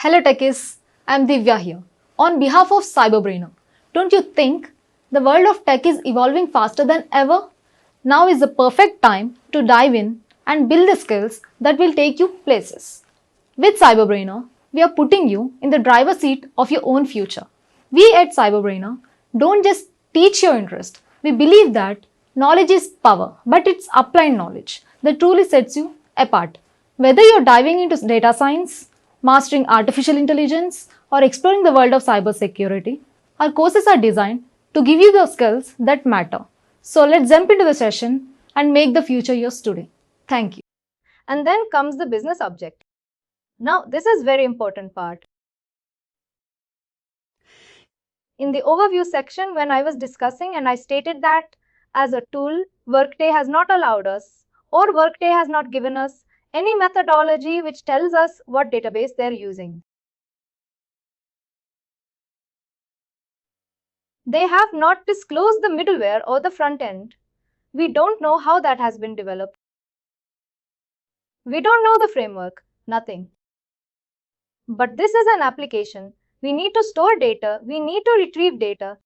Hello techies, I'm Divya here. On behalf of CyberBrainer, don't you think the world of tech is evolving faster than ever? Now is the perfect time to dive in and build the skills that will take you places. With CyberBrainer, we are putting you in the driver's seat of your own future. We at CyberBrainer don't just teach your interest. We believe that knowledge is power, but it's applied knowledge that truly sets you apart. Whether you're diving into data science, mastering artificial intelligence, or exploring the world of cybersecurity, our courses are designed to give you the skills that matter. So let's jump into the session and make the future yours today. Thank you. And then comes the business object. Now, this is very important part. In the overview section, when I was discussing and I stated that as a tool, Workday has not allowed us or Workday has not given us any methodology which tells us what database they're using. They have not disclosed the middleware or the front end. We don't know how that has been developed. We don't know the framework, nothing. But this is an application. We need to store data, we need to retrieve data.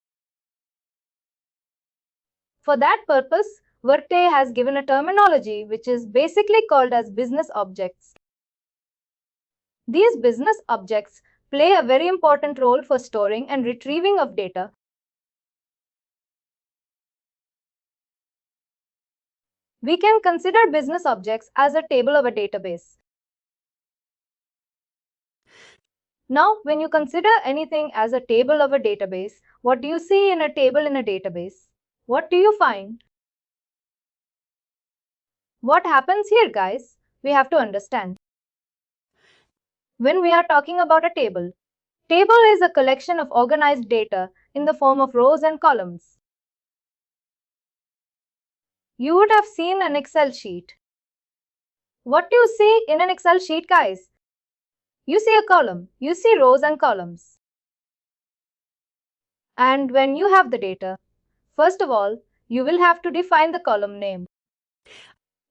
For that purpose, Workday has given a terminology which is basically called as business objects. These business objects play a very important role for storing and retrieving of data. We can consider business objects as a table of a database. Now, when you consider anything as a table of a database, what do you see in a table in a database? What do you find? What happens here, guys? We have to understand. When we are talking about a table is a collection of organized data in the form of rows and columns. You would have seen an Excel sheet. What do you see in an Excel sheet, guys? You see a column, you see rows and columns. And when you have the data, first of all, you will have to define the column name.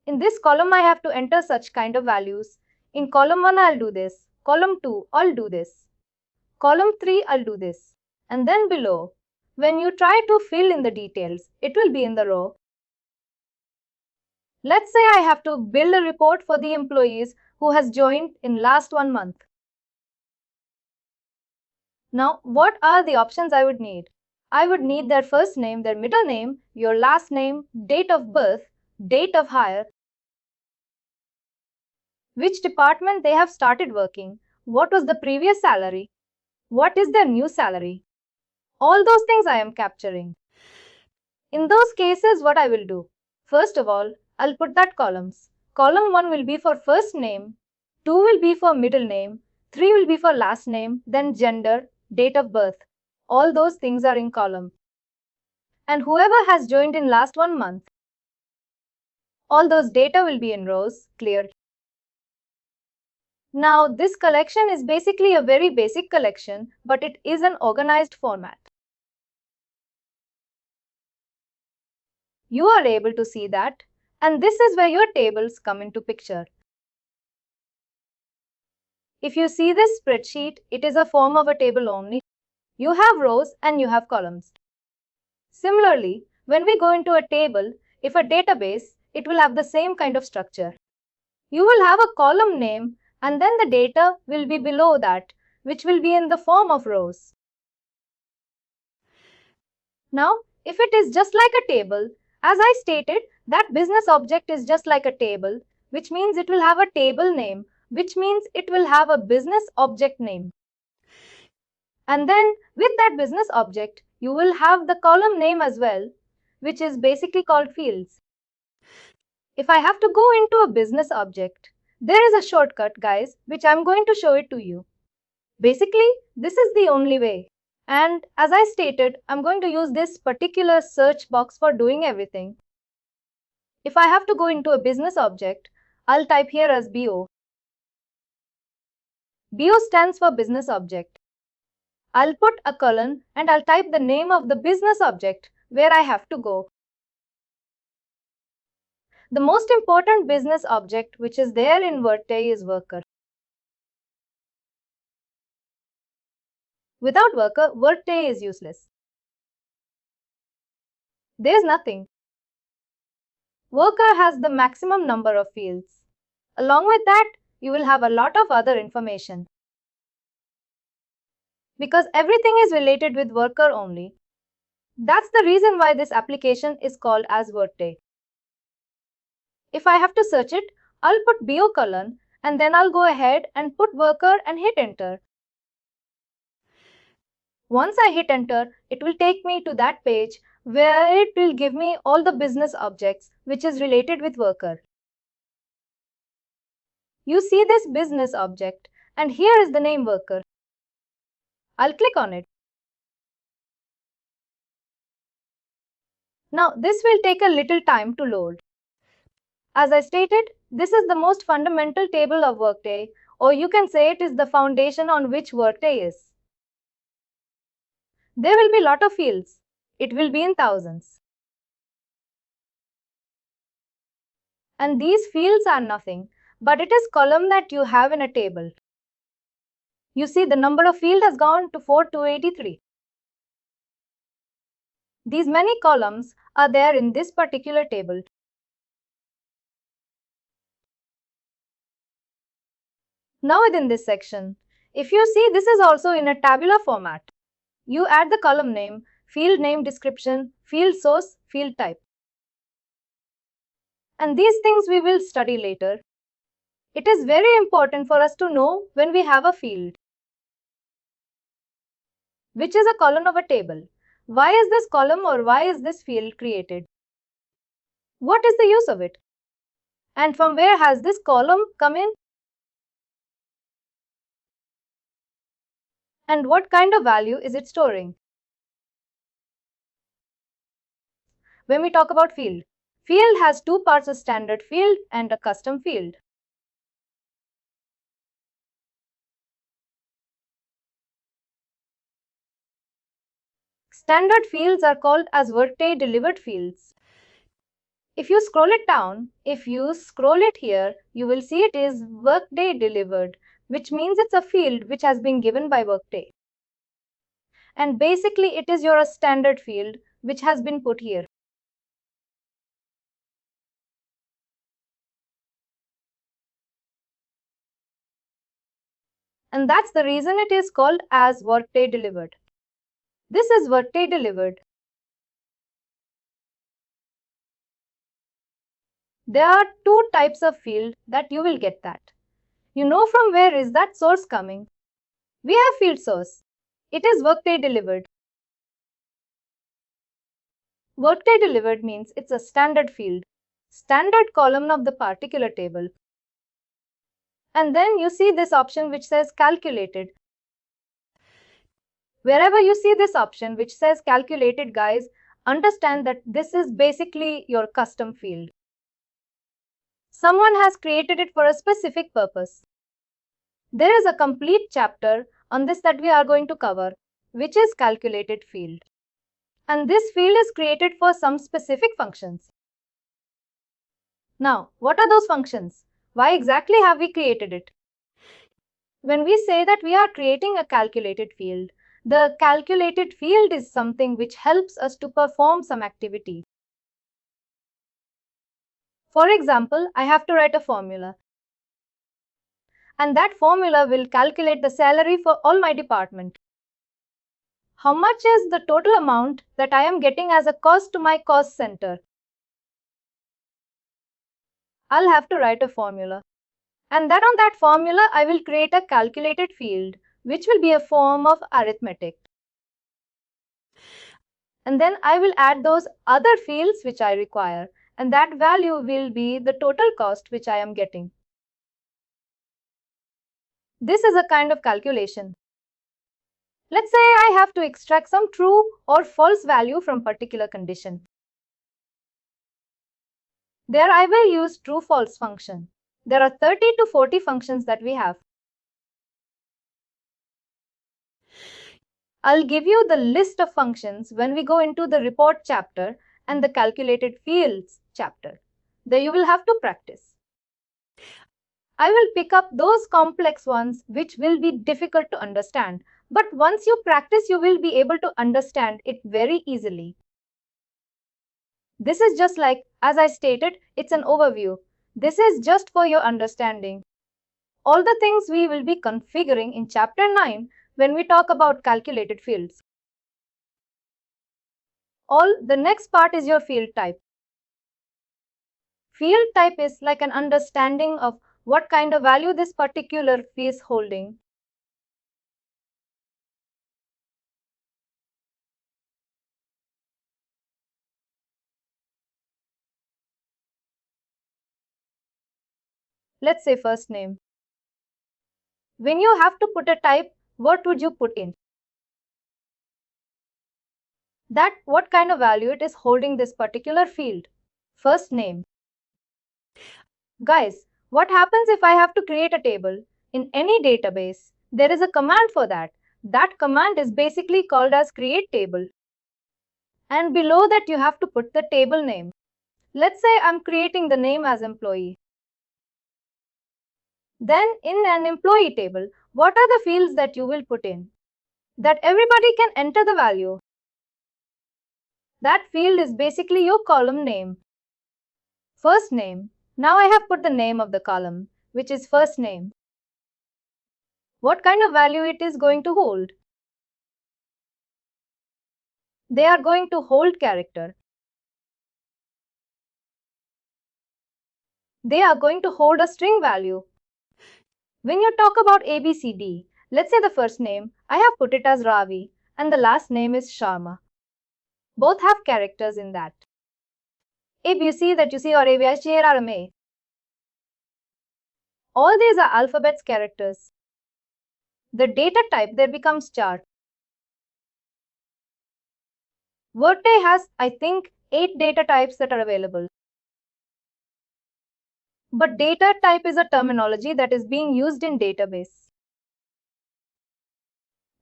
In this column, I have to enter such kind of values. In column 1, I'll do this. Column 2, I'll do this. Column 3, I'll do this. And then below, when you try to fill in the details, it will be in the row. Let's say I have to build a report for the employees who has joined in last 1 month. Now, what are the options I would need? I would need their first name, their middle name, your last name, date of birth, date of hire, which department they have started working, what was the previous salary, what is their new salary. All those things I am capturing. In those cases, what I will do? First of all, I'll put that columns. Column 1 will be for first name, 2 will be for middle name, 3 will be for last name, then gender, date of birth. All those things are in column. And whoever has joined in last 1 month, all those data will be in rows, clear. Now, this collection is basically a very basic collection, but it is an organized format. You are able to see that, and this is where your tables come into picture. If you see this spreadsheet, it is a form of a table only. You have rows and you have columns. Similarly, when we go into a table, if a database, it will have the same kind of structure. You will have a column name and then the data will be below that, which will be in the form of rows. Now, if it is just like a table, as I stated, that business object is just like a table, which means it will have a table name, which means it will have a business object name. And then with that business object, you will have the column name as well, which is basically called fields. If I have to go into a business object, there is a shortcut, guys, which I'm going to show it to you. Basically, this is the only way. And as I stated, I'm going to use this particular search box for doing everything. If I have to go into a business object, I'll type here as BO. BO stands for business object. I'll put a colon and I'll type the name of the business object where I have to go. The most important business object which is there in Workday is worker. Without worker, Workday is useless. There's nothing. Worker has the maximum number of fields. Along with that, you will have a lot of other information. Because everything is related with worker only. That's the reason why this application is called as Workday. If I have to search it, I'll put BO colon and then I'll go ahead and put worker and hit enter. Once I hit enter, it will take me to that page where it will give me all the business objects which is related with worker. You see this business object and here is the name worker. I'll click on it. Now this will take a little time to load. As I stated, this is the most fundamental table of Workday, or you can say it is the foundation on which Workday is. There will be a lot of fields. It will be in thousands. And these fields are nothing, but it is column that you have in a table. You see the number of field has gone to 4283. These many columns are there in this particular table. Now within this section, if you see this is also in a tabular format. You add the column name, field name description, field source, field type. And these things we will study later. It is very important for us to know when we have a field, which is a column of a table. Why is this column or why is this field created? What is the use of it? And from where has this column come in? And what kind of value is it storing? When we talk about field has two parts, a standard field and a custom field. Standard fields are called as Workday delivered fields. If you scroll it down, if you scroll it here, you will see it is Workday delivered, which means it's a field which has been given by Workday. And basically it is your standard field which has been put here. And that's the reason it is called as Workday delivered. This is Workday delivered. There are two types of field that you will get that. You know from where is that source coming. We have field source. It is Workday delivered. Workday delivered means it's a standard field, standard column of the particular table. And then you see this option which says calculated. Wherever you see this option which says calculated, guys, understand that this is basically your custom field. Someone has created it for a specific purpose. There is a complete chapter on this that we are going to cover, which is calculated field. And this field is created for some specific functions. Now, what are those functions? Why exactly have we created it? When we say that we are creating a calculated field, the calculated field is something which helps us to perform some activity. For example, I have to write a formula. And that formula will calculate the salary for all my department. How much is the total amount that I am getting as a cost to my cost center? I'll have to write a formula. And then on that formula, I will create a calculated field, which will be a form of arithmetic. And then I will add those other fields which I require. And that value will be the total cost which I am getting. This is a kind of calculation. Let's say I have to extract some true or false value from particular condition. There I will use true-false function. There are 30 to 40 functions that we have. I'll give you the list of functions when we go into the report chapter and the calculated fields chapter. There you will have to practice. I will pick up those complex ones which will be difficult to understand, But once you practice, you will be able to understand it very easily. This is just like, as I stated, it's an overview. This is just for your understanding. All the things we will be configuring in Chapter 9 when we talk about calculated fields. The next part is your field type. Field type is like an understanding of what kind of value this particular field is holding. Let's say first name. When you have to put a type, what would you put in? That what kind of value it is holding this particular field. First name. Guys, what happens if I have to create a table in any database? There is a command for that. That command is basically called as create table. And below that you have to put the table name. Let's say I'm creating the name as employee. Then in an employee table, what are the fields that you will put in? That everybody can enter the value. That field is basically your column name. First name. Now I have put the name of the column, which is first name. What kind of value it is going to hold? They are going to hold character. They are going to hold a string value. When you talk about ABCD, let's say the first name, I have put it as Ravi and the last name is Sharma. Both have characters in that. ABC that you see or ABCD. All these are alphabets characters. The data type there becomes char. Workday has, I think, 8 data types that are available. But data type is a terminology that is being used in database.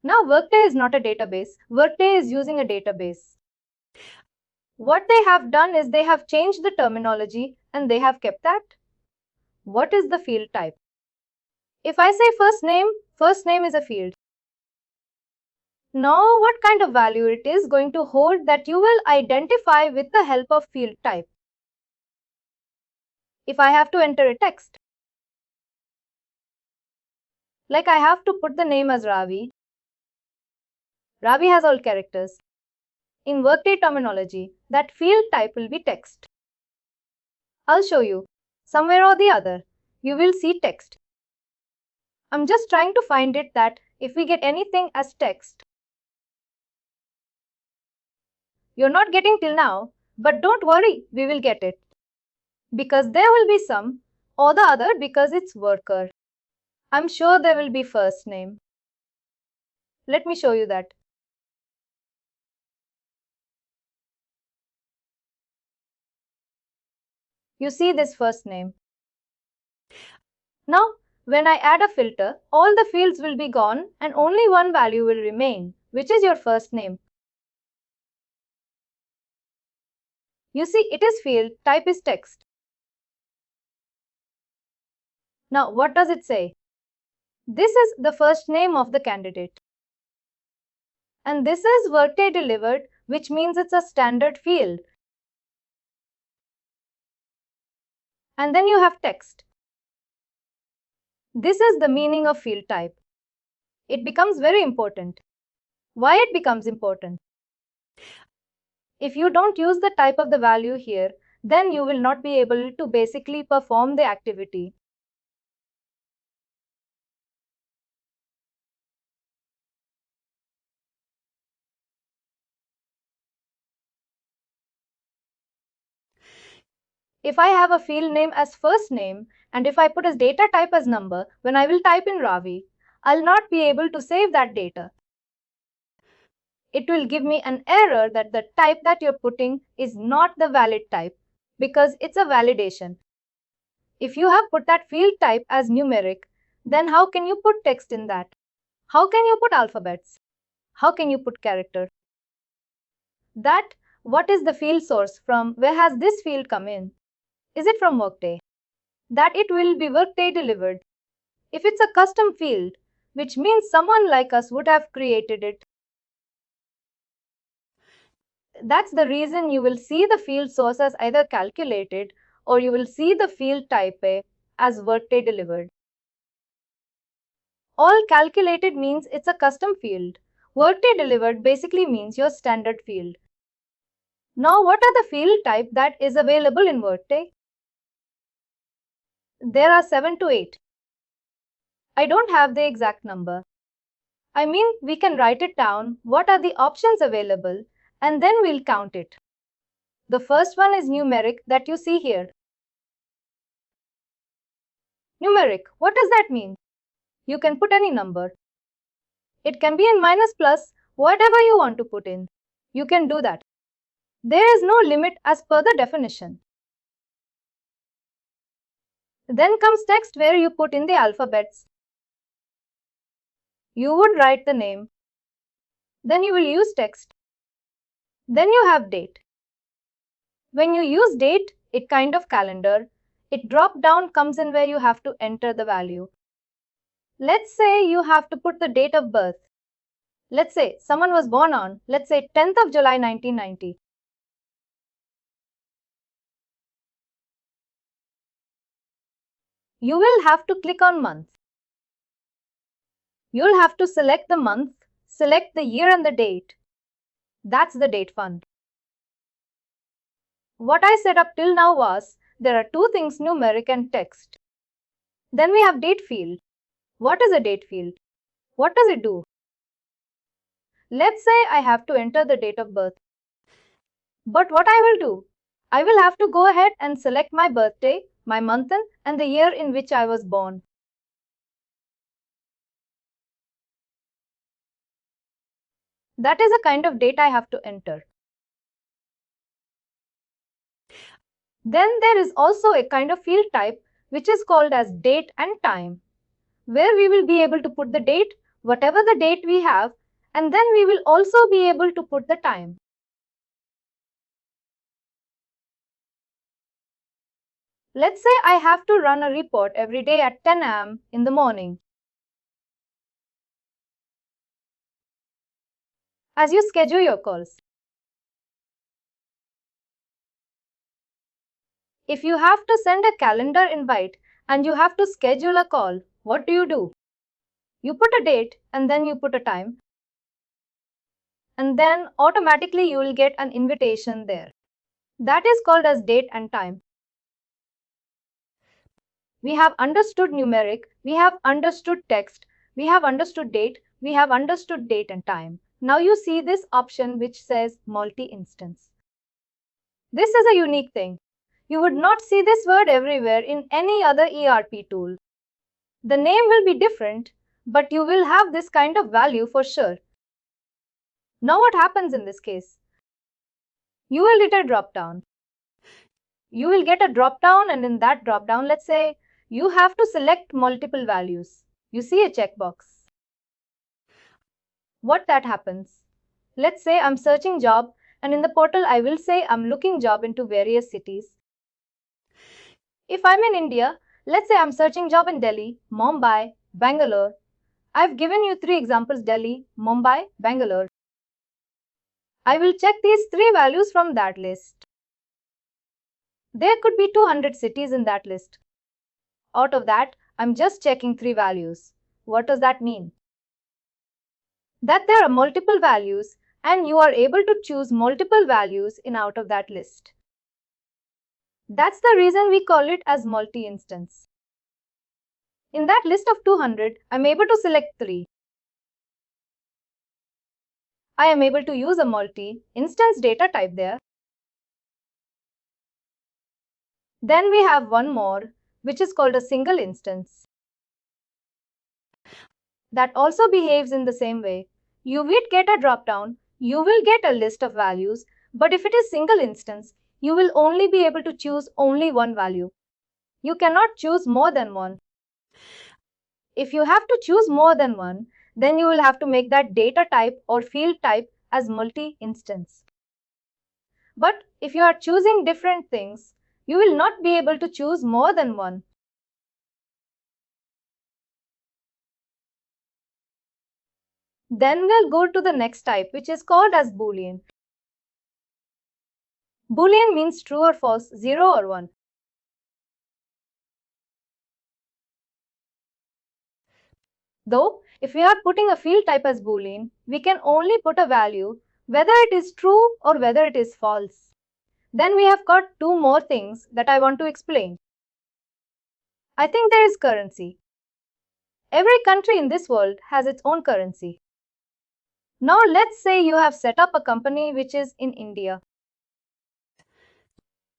Now Workday is not a database. Workday is using a database. What they have done is they have changed the terminology and they have kept that. What is the field type? If I say first name is a field. Now what kind of value it is going to hold that you will identify with the help of field type. If I have to enter a text, like I have to put the name as Ravi. Ravi has all characters. In Workday terminology, that field type will be text. I'll show you. Somewhere or the other, you will see text. I'm just trying to find it that if we get anything as text, you're not getting till now, but don't worry, we will get it. Because there will be some or the other because it's worker. I'm sure there will be first name. Let me show you that. You see this first name. Now, when I add a filter, all the fields will be gone and only one value will remain, which is your first name. You see, it is field, type is text. Now, what does it say? This is the first name of the candidate. And this is Workday delivered, which means it's a standard field. And then you have text. This is the meaning of field type. It becomes very important. Why it becomes important? If you don't use the type of the value here, then you will not be able to basically perform the activity. If I have a field name as first name and if I put as data type as number, when I will type in Ravi, I'll not be able to save that data. It will give me an error that the type that you're putting is not the valid type because it's a validation. If you have put that field type as numeric, then how can you put text in that? How can you put alphabets? How can you put character? That what is the field source from? Where has this field come in? Is it from Workday? That it will be Workday delivered. If it's a custom field, which means someone like us would have created it. That's the reason you will see the field source as either calculated or you will see the field type A as Workday delivered. All calculated means it's a custom field. Workday delivered basically means your standard field. Now, what are the field type that is available in Workday? There are 7 to 8. I don't have the exact number. I mean, we can write it down, what are the options available, and then we'll count it. The first one is numeric that you see here. Numeric, what does that mean? You can put any number. It can be in minus plus, whatever you want to put in. You can do that. There is no limit as per the definition. Then comes text where you put in the alphabets. You would write the name. Then you will use text. Then you have date. When you use date, it kind of calendar. It drop down comes in where you have to enter the value. Let's say you have to put the date of birth. Let's say someone was born on, let's say 10th of July 1990. You will have to click on month. You'll have to select the month, select the year and the date. That's the date fund. What I set up till now was, there are two things, numeric and text. Then we have date field. What is a date field? What does it do? Let's say I have to enter the date of birth. But what I will do? I will have to go ahead and select my birthday, my month and the year in which I was born. That is a kind of date I have to enter. Then there is also a kind of field type which is called as date and time, where we will be able to put the date, whatever the date we have, and then we will also be able to put the time. Let's say I have to run a report every day at 10 a.m. in the morning. As you schedule your calls. If you have to send a calendar invite and you have to schedule a call, what do? You put a date and then you put a time. And then automatically you will get an invitation there. That is called as date and time. We have understood numeric, we have understood text, we have understood date, we have understood date and time. Now you see this option which says multi-instance. This is a unique thing. You would not see this word everywhere in any other ERP tool. The name will be different, but you will have this kind of value for sure. Now what happens in this case? You will get a drop-down. You will get a drop-down and in that drop-down, let's say, you have to select multiple values. You see a checkbox. What that happens? Let's say I'm searching job and in the portal I will say I'm looking job into various cities. If I'm in India, let's say I'm searching job in Delhi, Mumbai, Bangalore. I've given you 3 examples: Delhi, Mumbai, Bangalore. I will check these 3 values from that list. There could be 200 cities in that list. Out of that, I'm just checking 3 values. What does that mean? That there are multiple values and you are able to choose multiple values in out of that list. That's the reason we call it as multi-instance. In that list of 200, I'm able to select 3. I am able to use a multi-instance data type there. Then we have one more, which is called a single instance. That also behaves in the same way. You will get a drop-down, you will get a list of values, but if it is single instance, you will only be able to choose only one value. You cannot choose more than one. If you have to choose more than one, then you will have to make that data type or field type as multi-instance. But if you are choosing different things, you will not be able to choose more than one. Then we'll go to the next type, which is called as Boolean. Boolean means true or false, 0 or 1. Though, if we are putting a field type as Boolean, we can only put a value whether it is true or whether it is false. Then we have got two more things that I want to explain. I think there is currency. Every country in this world has its own currency. Now let's say you have set up a company which is in India.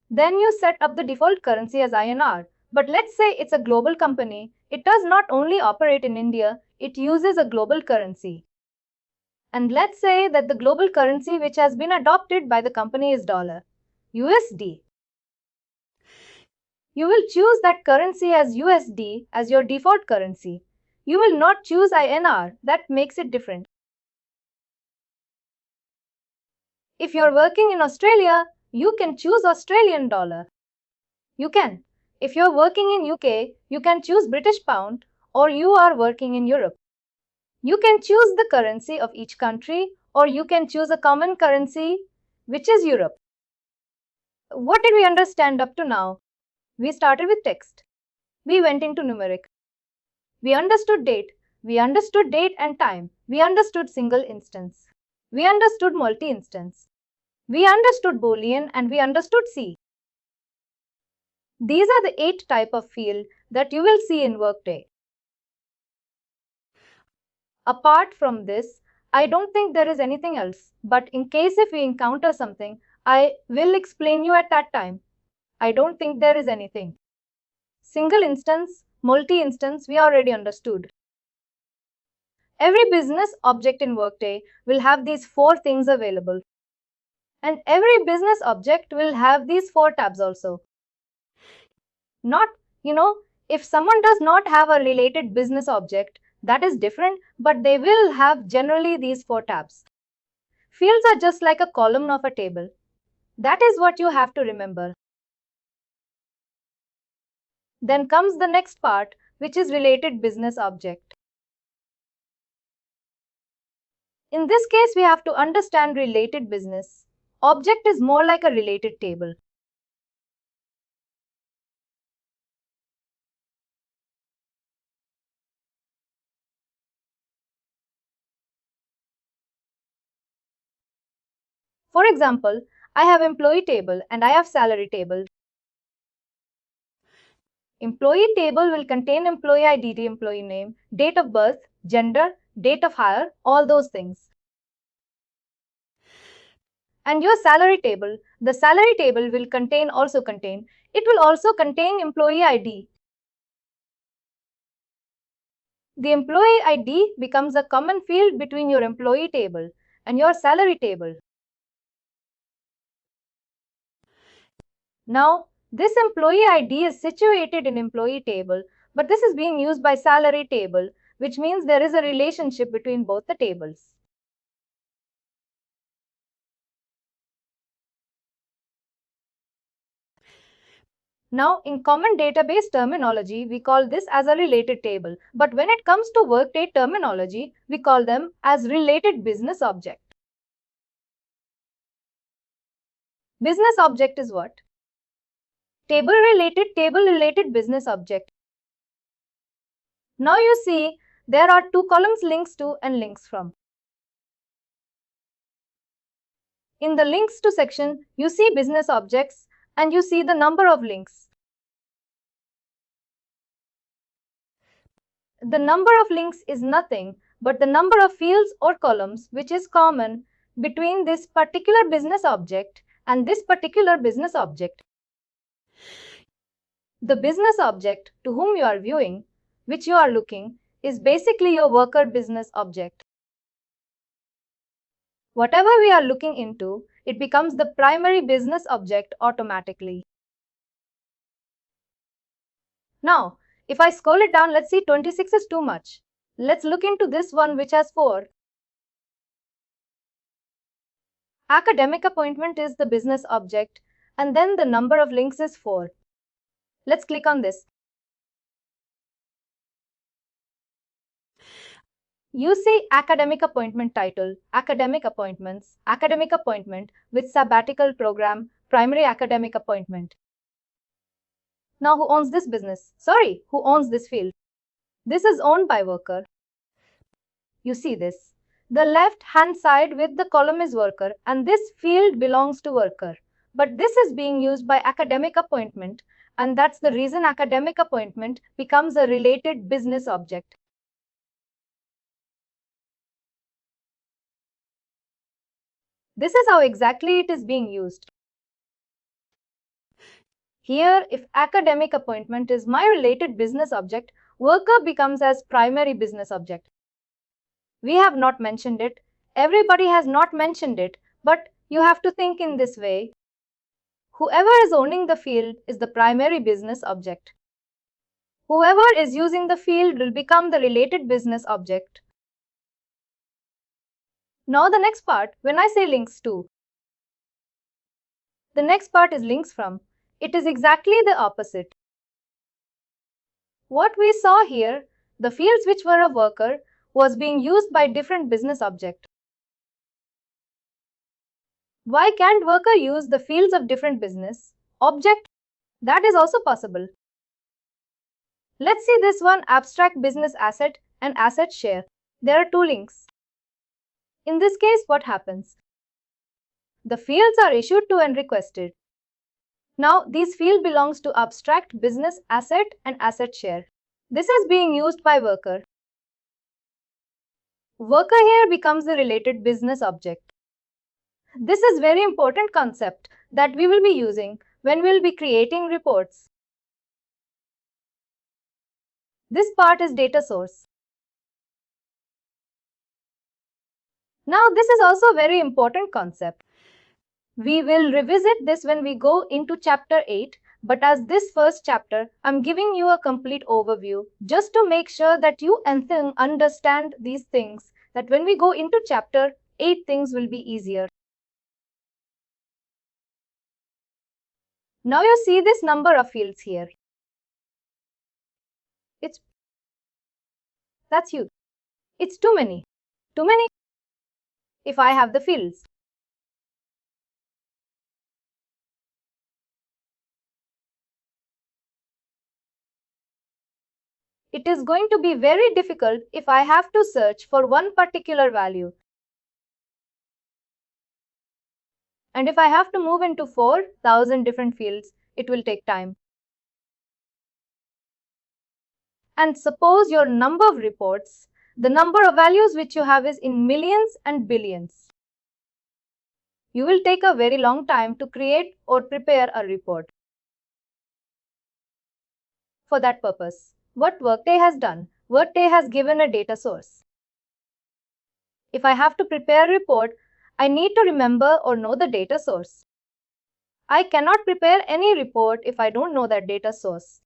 Then you set up the default currency as INR. But let's say it's a global company. It does not only operate in India, it uses a global currency. And let's say that the global currency which has been adopted by the company is dollar, USD. You will choose that currency as USD as your default currency. You will not choose INR. That makes it different. If you're working in Australia, you can choose Australian dollar. You can. If you're working in UK, you can choose British pound, or you are working in Europe. You can choose the currency of each country, or you can choose a common currency, which is Europe. What did we understand up to now? We started with text. We went into numeric. We understood date. We understood date and time. We understood single instance. We understood multi-instance. We understood Boolean and we understood C. These are the 8 types of field that you will see in Workday. Apart from this, I don't think there is anything else, but in case if we encounter something, I will explain you at that time. I don't think there is anything. Single instance, multi-instance, we already understood. Every business object in Workday will have these 4 things available. And every business object will have these 4 tabs also. Not, if someone does not have a related business object, that is different, but they will have generally these 4 tabs. Fields are just like a column of a table. That is what you have to remember. Then comes the next part, which is related business object. In this case, we have to understand related business. Object is more like a related table. For example, I have employee table and I have salary table. Employee table will contain employee ID, employee name, date of birth, gender, date of hire, all those things. And your salary table, the salary table will also contain employee ID. The employee ID becomes a common field between your employee table and your salary table. Now, this employee ID is situated in employee table, but this is being used by salary table, which means there is a relationship between both the tables. Now, in common database terminology, we call this as a related table. But when it comes to Workday terminology, we call them as related business object. Business object is what? Table related business object. Now you see, there are 2 columns, links to and links from. In the links to section, you see business objects and you see the number of links. The number of links is nothing but the number of fields or columns which is common between this particular business object and this particular business object. The business object to whom you are viewing, which you are looking, is basically your worker business object. Whatever we are looking into, it becomes the primary business object automatically. Now, if I scroll it down, let's see 26 is too much. Let's look into this one which has 4. Academic appointment is the business object and then the number of links is 4. Let's click on this. You see academic appointment title, academic appointments, academic appointment with sabbatical program, primary academic appointment. Now who owns this business? Sorry, who owns this field? This is owned by worker. You see this. The left hand side with the column is worker and this field belongs to worker. But this is being used by academic appointment and that's the reason academic appointment becomes a related business object. This is how exactly it is being used. Here, if academic appointment is my related business object, worker becomes as primary business object. We have not mentioned it. Everybody has not mentioned it, but you have to think in this way. Whoever is owning the field is the primary business object. Whoever is using the field will become the related business object. Now the next part, when I say links to, the next part is links from. It is exactly the opposite. What we saw here, the fields which were a worker, was being used by different business object. Why can't worker use the fields of different business object? That is also possible. Let's see this one, abstract business asset and asset share. There are two links. In this case, what happens? The fields are issued to and requested. Now, these field belongs to abstract business asset and asset share. This is being used by worker. Worker here becomes the related business object. This is very important concept that we will be using when we will be creating reports. This part is data source. Now this is also a very important concept. We will revisit this when we go into chapter 8, but as this first chapter, I'm giving you a complete overview just to make sure that you understand these things, that when we go into chapter 8, things will be easier. Now you see this number of fields here. That's huge. It's too many. Too many. If I have the fields. It is going to be very difficult if I have to search for one particular value. And if I have to move into 4,000 different fields, it will take time. And suppose your number of reports, the number of values which you have is in millions and billions. You will take a very long time to create or prepare a report. For that purpose, what Workday has done, Workday has given a data source. If I have to prepare a report, I need to remember or know the data source. I cannot prepare any report if I don't know that data source.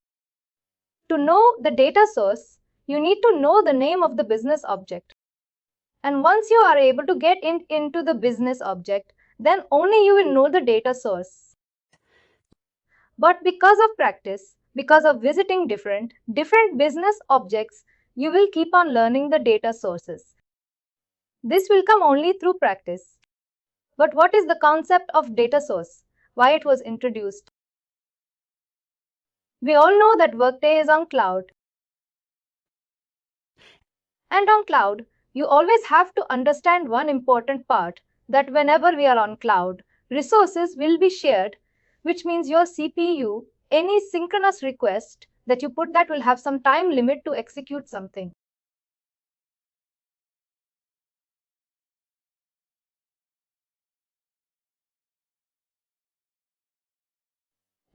To know the data source, you need to know the name of the business object. And once you are able to get into the business object, then only you will know the data source. But because of practice, because of visiting different business objects, you will keep on learning the data sources. This will come only through practice. But what is the concept of data source? Why it was introduced? We all know that Workday is on cloud. And on cloud, you always have to understand one important part, that whenever we are on cloud, resources will be shared, which means your CPU, any synchronous request that you put, that will have some time limit to execute something.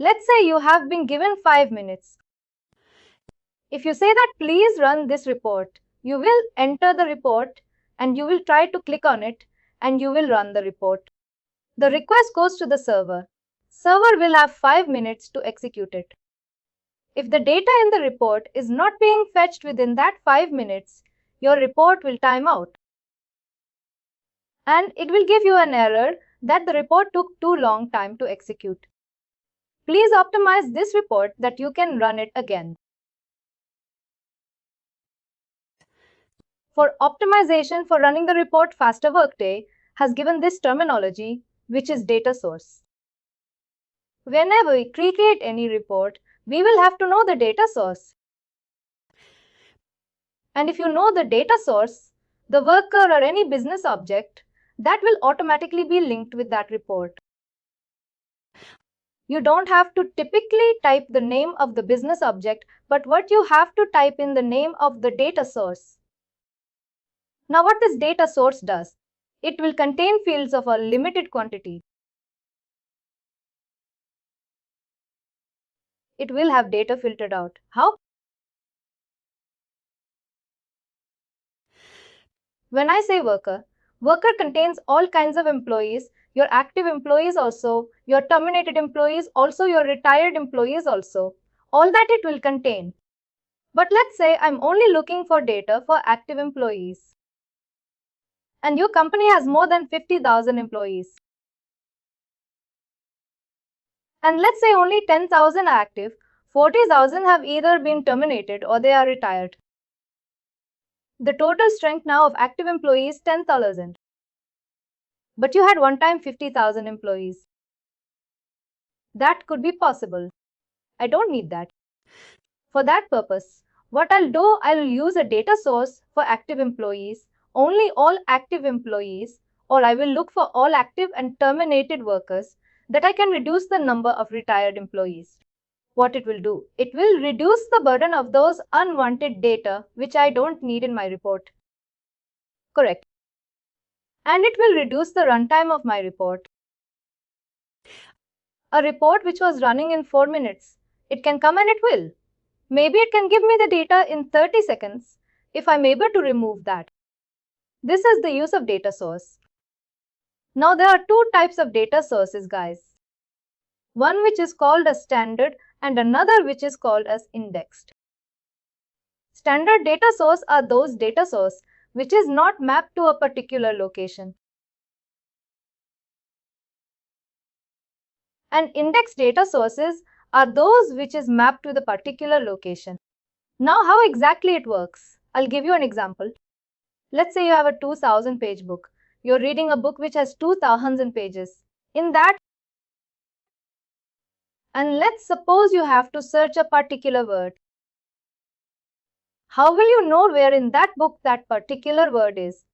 Let's say you have been given 5 minutes. If you say that please run this report, you will enter the report and you will try to click on it and you will run the report. The request goes to the server. Server will have 5 minutes to execute it. If the data in the report is not being fetched within that 5 minutes, your report will time out. And it will give you an error that the report took too long time to execute. Please optimize this report that you can run it again. For optimization for running the report faster, Workday has given this terminology, which is data source. Whenever we create any report, we will have to know the data source. And if you know the data source, the worker or any business object, that will automatically be linked with that report. You don't have to typically type the name of the business object, but what you have to type in the name of the data source. Now what this data source does, it will contain fields of a limited quantity. It will have data filtered out. How? When I say worker, worker contains all kinds of employees, your active employees also, your terminated employees also, your retired employees also. All that it will contain. But let's say I'm only looking for data for active employees. And your company has more than 50,000 employees. And let's say only 10,000 are active, 40,000 have either been terminated or they are retired. The total strength now of active employees is 10,000. But you had one time 50,000 employees. That could be possible. I don't need that. For that purpose, what I'll do, I'll use a data source for active employees, only all active employees, or I will look for all active and terminated workers that I can reduce the number of retired employees. What it will do, it will reduce the burden of those unwanted data which I don't need in my report. Correct. And it will reduce the runtime of my report. A report which was running in 4 minutes, it can come and it will. Maybe it can give me the data in 30 seconds if I'm able to remove that. This is the use of data source. Now there are two types of data sources, guys. One which is called as standard and another which is called as indexed. Standard data source are those data source which is not mapped to a particular location. And indexed data sources are those which is mapped to the particular location. Now how exactly it works? I'll give you an example. Let's say you have a 2000 page book. You're reading a book which has 2000 pages. In that, and let's suppose you have to search a particular word. How will you know where in that book that particular word is?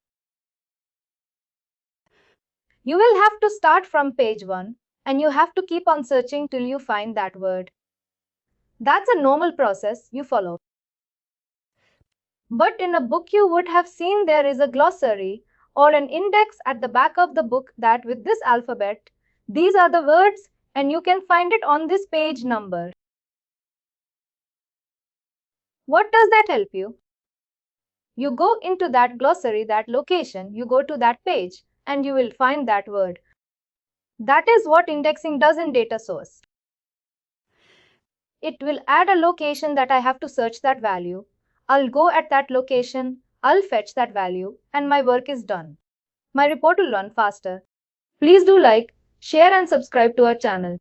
You will have to start from page 1 and you have to keep on searching till you find that word. That's a normal process you follow. But in a book you would have seen there is a glossary or an index at the back of the book that with this alphabet, these are the words and you can find it on this page number. What does that help you? You go into that glossary, that location, you go to that page and you will find that word. That is what indexing does in data source. It will add a location that I have to search that value. I'll go at that location, I'll fetch that value, and my work is done. My report will run faster. Please do like, share and subscribe to our channel.